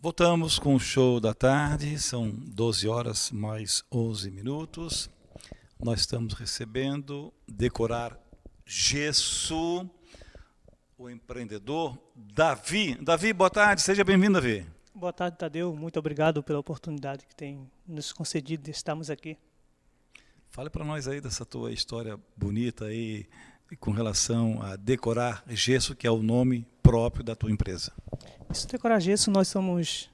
Voltamos com o show da tarde, são 12 horas mais 11 minutos. Nós estamos recebendo Decorar Gesso, o empreendedor Davi. Davi, boa tarde, seja bem-vindo, Davi. Boa tarde, Tadeu. Muito obrigado pela oportunidade que tem nos concedido de estarmos aqui. Fale para nós aí dessa tua história bonita aí com relação a Decorar Gesso, que é o nome próprio da tua empresa. Isso, Decorar Gesso, nós somos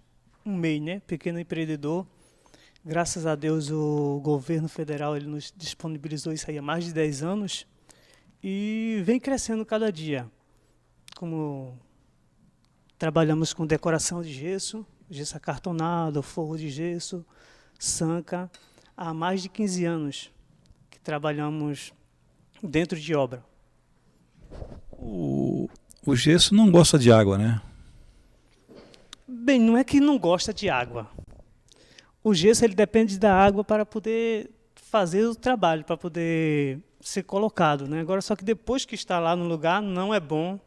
um MEI, né? Pequeno empreendedor. Graças a Deus o governo federal ele nos disponibilizou isso aí há mais de 10 anos e vem crescendo cada dia. Como trabalhamos com decoração de gesso, gesso acartonado, forro de gesso, sanca, há mais de 15 anos que trabalhamos dentro de obra. O gesso não gosta de água, né? Bem, não é que não gosta de água. O gesso ele depende da água para poder fazer o trabalho, para poder ser colocado, né? Agora, só que depois que está lá no lugar, não é bom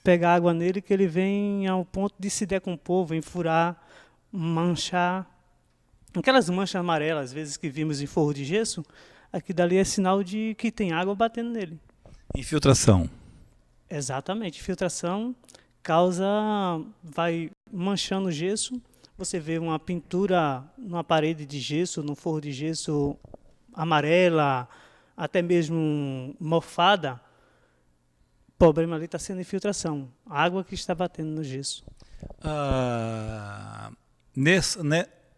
pegar água nele, que ele vem ao ponto de se decompor, vem furar, manchar. Aquelas manchas amarelas, às vezes, que vimos em forro de gesso, aqui dali é sinal de que tem água batendo nele. Infiltração. Exatamente. Filtração causa, vai manchando o gesso. Você vê uma pintura numa parede de gesso, num forro de gesso amarela, até mesmo mofada. O problema ali está sendo infiltração. A água que está batendo no gesso.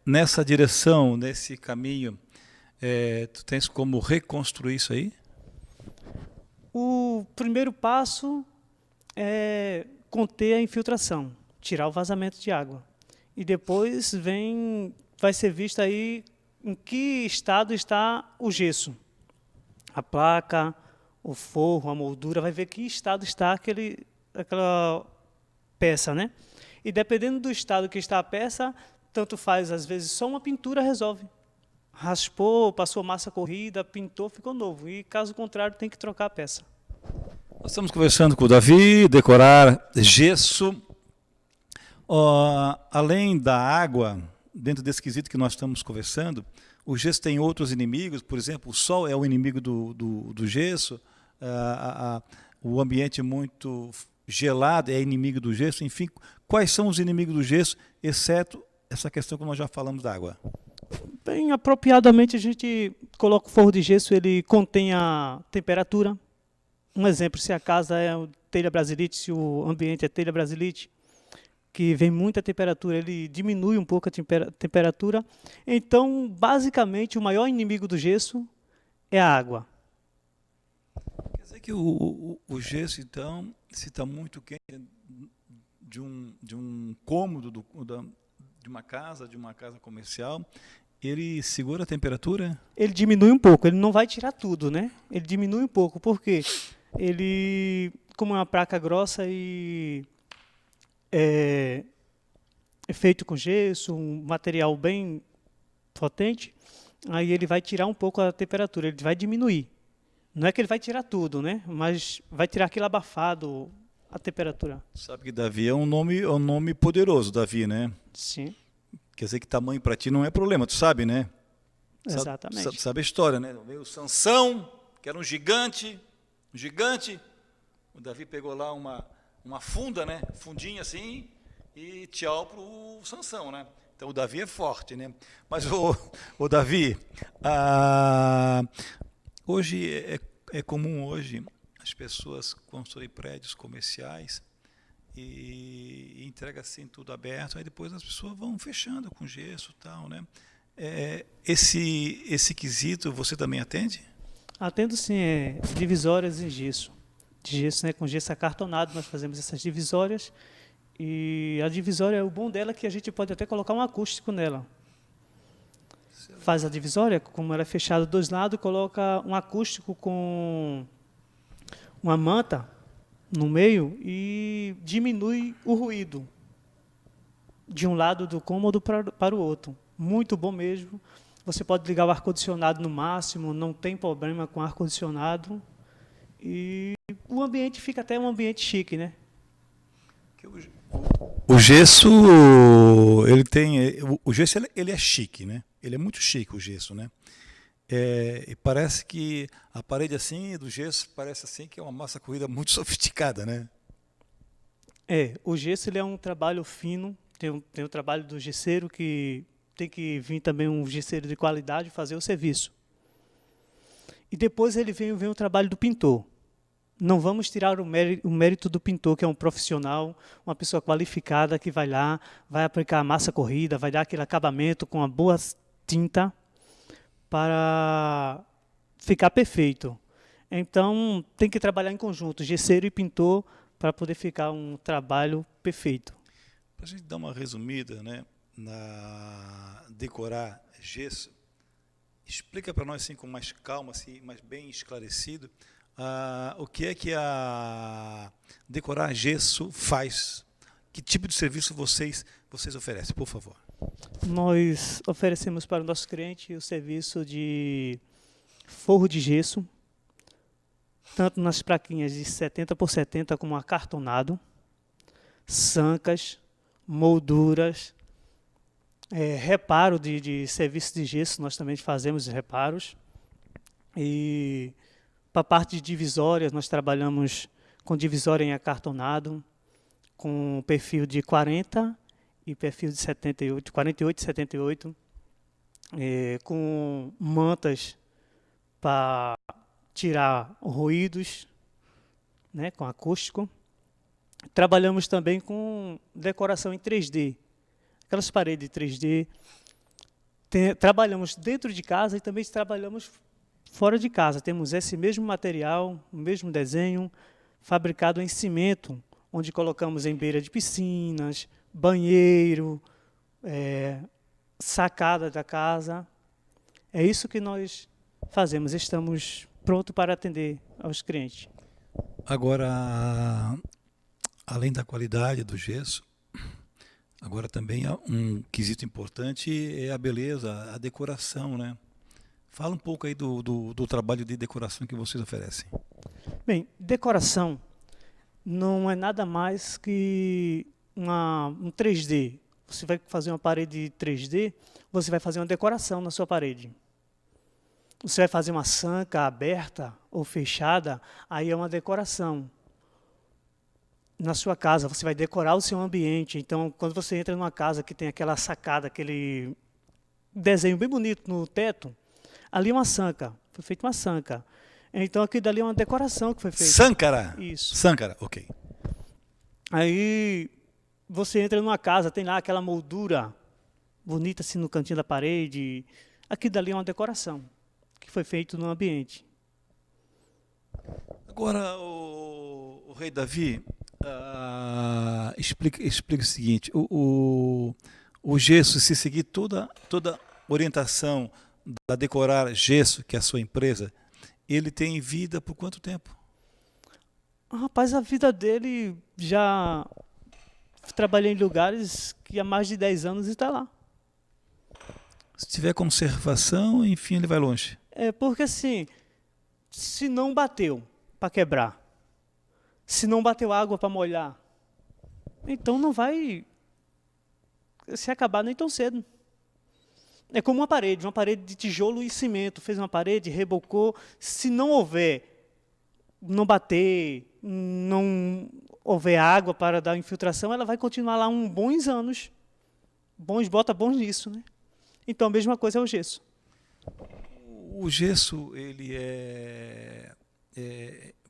Nessa direção, nesse caminho, tu tens como reconstruir isso aí? O primeiro passo é conter a infiltração, tirar o vazamento de água. E depois vai ser visto aí em que estado está o gesso. A placa, o forro, a moldura, vai ver que estado está aquela peça, né? E dependendo do estado que está a peça, tanto faz, às vezes só uma pintura resolve. Raspou, passou massa corrida, pintou, ficou novo. E caso contrário, tem que trocar a peça. Nós estamos conversando com o Davi, Decorar Gesso. Além da água, dentro desse quesito que nós estamos conversando, o gesso tem outros inimigos, por exemplo, o sol é o inimigo do gesso, o ambiente muito gelado é inimigo do gesso, enfim, quais são os inimigos do gesso, exceto essa questão que nós já falamos da água? Bem, apropriadamente a gente coloca o forro de gesso, ele contém a temperatura. Um exemplo, se a casa é telha brasilite, se o ambiente é telha brasilite, que vem muita temperatura, ele diminui um pouco a temperatura. Então, basicamente, o maior inimigo do gesso é a água. Quer dizer que o gesso, então, se está muito quente de um cômodo de uma casa comercial, ele segura a temperatura? Ele diminui um pouco, ele não vai tirar tudo, né? Ele diminui um pouco, porque ele, como é uma placa grossa e é feito com gesso, um material bem potente, aí ele vai tirar um pouco a temperatura, ele vai diminuir. Não é que ele vai tirar tudo, né? Mas vai tirar aquele abafado, a temperatura. Sabe que Davi é um nome poderoso, Davi, né? Sim. Quer dizer que tamanho para ti não é problema, tu sabe, né? Exatamente. Sabe a história, né? Veio Sansão, que era um gigante. O Davi pegou lá uma funda, né? Fundinha assim, e tchau pro Sansão, né? Então o Davi é forte, né? Mas o Davi, hoje é comum hoje as pessoas construírem prédios comerciais e entrega assim tudo aberto, aí depois as pessoas vão fechando com gesso e tal, né? Esse quesito você também atende? Atendo sim, divisórias em gesso. De gesso, né? Com gesso acartonado nós fazemos essas divisórias. E a divisória, o bom dela é que a gente pode até colocar um acústico nela. Faz a divisória, como ela é fechada dos lados, coloca um acústico com uma manta no meio e diminui o ruído de um lado do cômodo para o outro. Muito bom mesmo. Você pode ligar o ar-condicionado no máximo, não tem problema com ar-condicionado. E o ambiente fica até um ambiente chique, né? O gesso, ele tem, o gesso ele é chique, né? Ele é muito chique o gesso, né? E parece que a parede assim do gesso parece assim que é uma massa corrida muito sofisticada, né? O gesso ele é um trabalho fino, tem o trabalho do gesseiro que tem que vir também um gesseiro de qualidade fazer o serviço. E depois vem o trabalho do pintor. Não vamos tirar o mérito do pintor, que é um profissional, uma pessoa qualificada que vai lá, vai aplicar a massa corrida, vai dar aquele acabamento com uma boa tinta para ficar perfeito. Então, tem que trabalhar em conjunto, gesseiro e pintor, para poder ficar um trabalho perfeito. Para a gente dar uma resumida, né, na decorar gesso, explica para nós assim, com mais calma, assim, mais bem esclarecido, o que é que a decorar gesso faz? Que tipo de serviço vocês oferecem, por favor? Nós oferecemos para o nosso cliente o serviço de forro de gesso, tanto nas plaquinhas de 70 por 70 como acartonado, sancas, molduras, reparo de serviço de gesso, nós também fazemos reparos. E para a parte de divisórias, nós trabalhamos com divisória em acartonado, com perfil de 40 e perfil de 78, 48 e 78, com mantas para tirar ruídos, né, com acústico. Trabalhamos também com decoração em 3D, aquelas paredes 3D. Trabalhamos dentro de casa e também trabalhamos fora de casa. Temos esse mesmo material, o mesmo desenho, fabricado em cimento, onde colocamos em beira de piscinas, banheiro, sacada da casa. É isso que nós fazemos. Estamos prontos para atender aos clientes. Agora, além da qualidade do gesso, agora também um quesito importante é a beleza, a decoração, né? Fala um pouco aí do trabalho de decoração que vocês oferecem. Bem, decoração não é nada mais que um 3D. Você vai fazer uma parede 3D, você vai fazer uma decoração na sua parede. Você vai fazer uma sanca aberta ou fechada, aí é uma decoração. Na sua casa, você vai decorar o seu ambiente. Então, quando você entra numa casa que tem aquela sacada, aquele desenho bem bonito no teto, ali é uma sanca, foi feita uma sanca. Então, aqui dali é uma decoração que foi feita. Sâncara? Isso. Sâncara, ok. Aí, você entra numa casa, tem lá aquela moldura bonita assim no cantinho da parede. Aqui dali é uma decoração que foi feito no ambiente. Agora, o rei Davi, explica o seguinte, o gesso, se seguir toda orientação da Decorar Gesso, que é a sua empresa, ele tem vida por quanto tempo? Rapaz, a vida dele já trabalhei em lugares que há mais de 10 anos e está lá. Se tiver conservação, enfim, ele vai longe. Porque assim, se não bateu para quebrar, se não bateu água para molhar, então não vai se acabar nem tão cedo. É como uma parede de tijolo e cimento. Fez uma parede, rebocou. Se não houver, não bater, não houver água para dar infiltração, ela vai continuar lá bons anos. Bota bons nisso, né? Então a mesma coisa é o gesso. O gesso, ele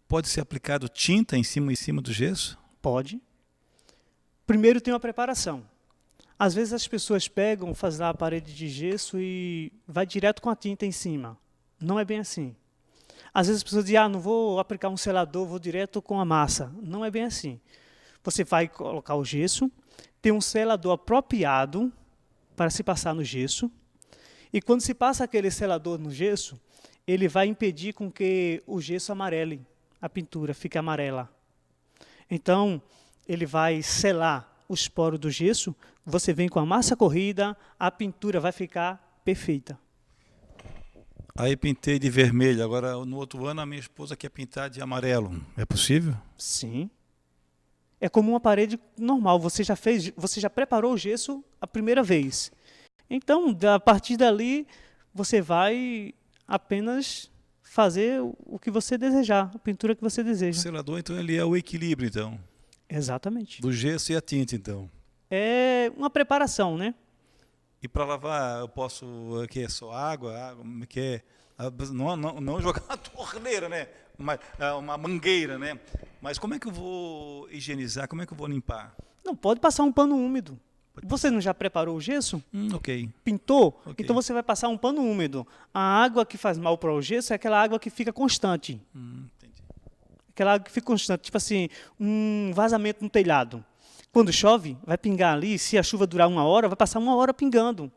pode ser aplicado tinta em cima do gesso? Pode. Primeiro tem uma preparação. Às vezes as pessoas pegam, fazem a parede de gesso e vai direto com a tinta em cima. Não é bem assim. Às vezes as pessoas dizem, não vou aplicar um selador, vou direto com a massa. Não é bem assim. Você vai colocar o gesso, tem um selador apropriado para se passar no gesso, e quando se passa aquele selador no gesso, ele vai impedir com que o gesso amarele, a pintura fique amarela. Então, ele vai selar os poros do gesso, você vem com a massa corrida, a pintura vai ficar perfeita. Aí pintei de vermelho, agora no outro ano a minha esposa quer pintar de amarelo. É possível? Sim. É como uma parede normal. Você já preparou o gesso a primeira vez. Então, a partir dali, você vai apenas fazer o que você desejar, a pintura que você O deseja. selador, então, ele é o equilíbrio, então, Exatamente. do gesso e a tinta, então. É uma preparação, né? E para lavar, eu posso, que é só água, que é, não jogar uma torneira, né? Uma mangueira, né? Mas como é que eu vou higienizar? Como é que eu vou limpar? Não pode passar um pano úmido. Você não já preparou o gesso? Ok. Pintou? Ok. Então você vai passar um pano úmido. A água que faz mal para o gesso é aquela água que fica constante. Entendi. Aquela água que fica constante, tipo assim, um vazamento no telhado. Quando chove, vai pingar ali, se a chuva durar 1 hora, vai passar 1 hora pingando.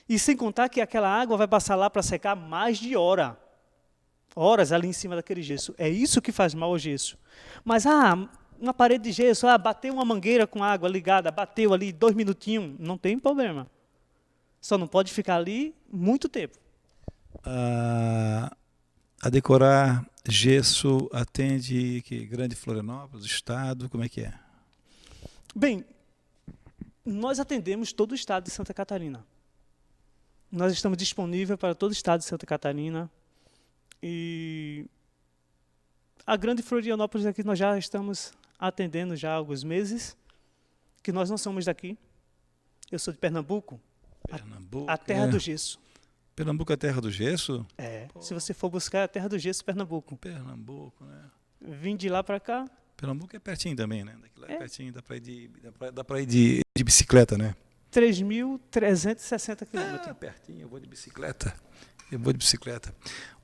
E sem contar que aquela água vai passar lá para secar mais de horas ali em cima daquele gesso. É isso que faz mal ao gesso. Mas, uma parede de gesso, bateu uma mangueira com água ligada, bateu ali 2 minutinhos, não tem problema. Só não pode ficar ali muito tempo. A Decorar Gesso atende que Grande Florianópolis, estado, como é que é? Bem, nós atendemos todo o estado de Santa Catarina. Nós estamos disponíveis para todo o estado de Santa Catarina. E a Grande Florianópolis aqui nós já estamos atendendo já há alguns meses, que nós não somos daqui. Eu sou de Pernambuco, Pernambuco. a terra do gesso. Pernambuco é a terra do gesso? Se você for buscar, é a terra do gesso, Pernambuco. Pernambuco, né? Vim de lá para cá. Pernambuco é pertinho também, né? Daqui lá é pertinho, dá para ir de bicicleta, né? 3.360 quilômetros. Pertinho, eu vou de bicicleta.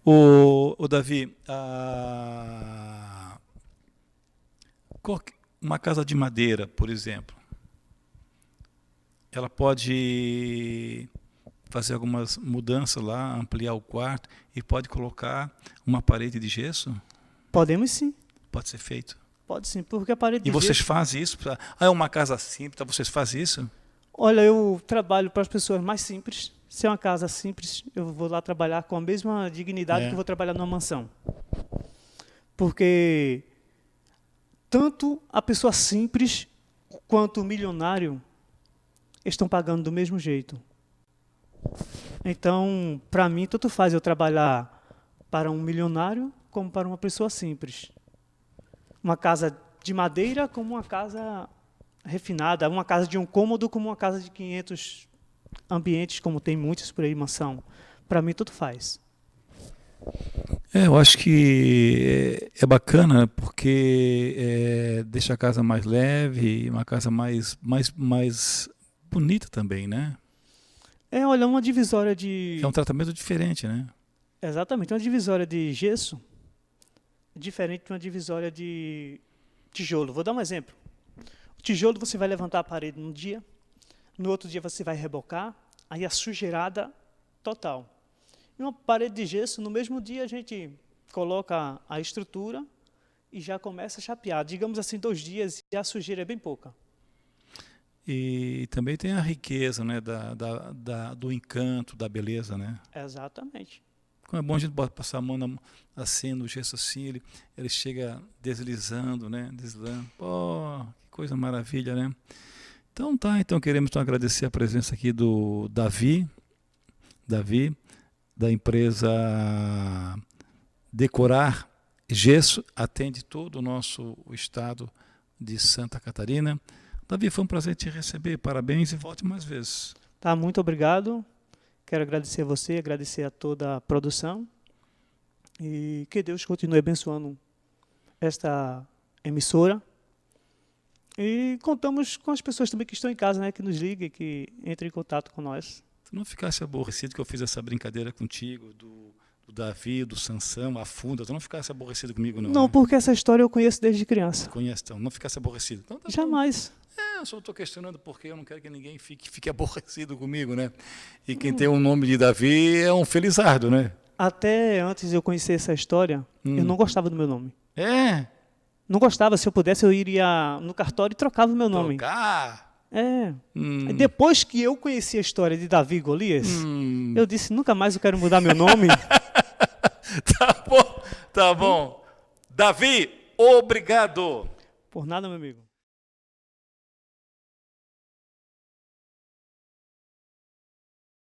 O Davi, uma casa de madeira, por exemplo, ela pode fazer algumas mudanças lá, ampliar o quarto e pode colocar uma parede de gesso? Podemos sim. Pode ser feito. Pode sim, porque a parede de E vocês gesso... fazem isso? É uma casa simples, vocês fazem isso? Olha, eu trabalho para as pessoas mais simples. Se é uma casa simples, eu vou lá trabalhar com a mesma dignidade que eu vou trabalhar numa mansão. Porque tanto a pessoa simples quanto o milionário estão pagando do mesmo jeito. Então, para mim, tanto faz eu trabalhar para um milionário como para uma pessoa simples. Uma casa de madeira como uma casa refinada, uma casa de um cômodo como uma casa de 500 ambientes, como tem muitos por aí, mansão. Para mim, tudo faz. Eu acho que é bacana, porque deixa a casa mais leve, uma casa mais bonita também, né? Olha, uma divisória de... É um tratamento diferente, né? Exatamente, uma divisória de gesso diferente de uma divisória de tijolo. Vou dar um exemplo. O tijolo você vai levantar a parede num dia, no outro dia você vai rebocar, aí a sujeirada total. E uma parede de gesso, no mesmo dia a gente coloca a estrutura e já começa a chapear. Digamos assim, 2 dias e a sujeira é bem pouca. E também tem a riqueza, né, do encanto, da beleza, né? Exatamente. Como é bom a gente passar a mão assim, no gesso assim, ele chega deslizando, né? Deslizando. Pô, que coisa maravilha, né? Então queremos agradecer a presença aqui do Davi, da empresa Decorar Gesso, atende todo o nosso estado de Santa Catarina. Davi, foi um prazer te receber, parabéns e volte mais vezes. Tá, muito obrigado. Quero agradecer a você, agradecer a toda a produção e que Deus continue abençoando esta emissora. E contamos com as pessoas também que estão em casa, né, que nos liguem, que entrem em contato com nós. Tu não ficasse aborrecido que eu fiz essa brincadeira contigo, do Davi, do Sansão, a Funda, tu não ficasse aborrecido comigo, não? Não, né? porque essa história eu conheço desde criança. Conhece, então, não ficasse aborrecido. Então, Jamais. Eu só estou questionando porque eu não quero que ninguém fique aborrecido comigo, né? E quem tem o nome de Davi é um felizardo, né? Até antes de eu conhecer essa história, eu não gostava do meu nome. É? Não gostava. Se eu pudesse, eu iria no cartório e trocava o meu nome. Trocar? Depois que eu conheci a história de Davi e Golias, eu disse, nunca mais eu quero mudar meu nome. Tá bom. Davi, obrigado. Por nada, meu amigo.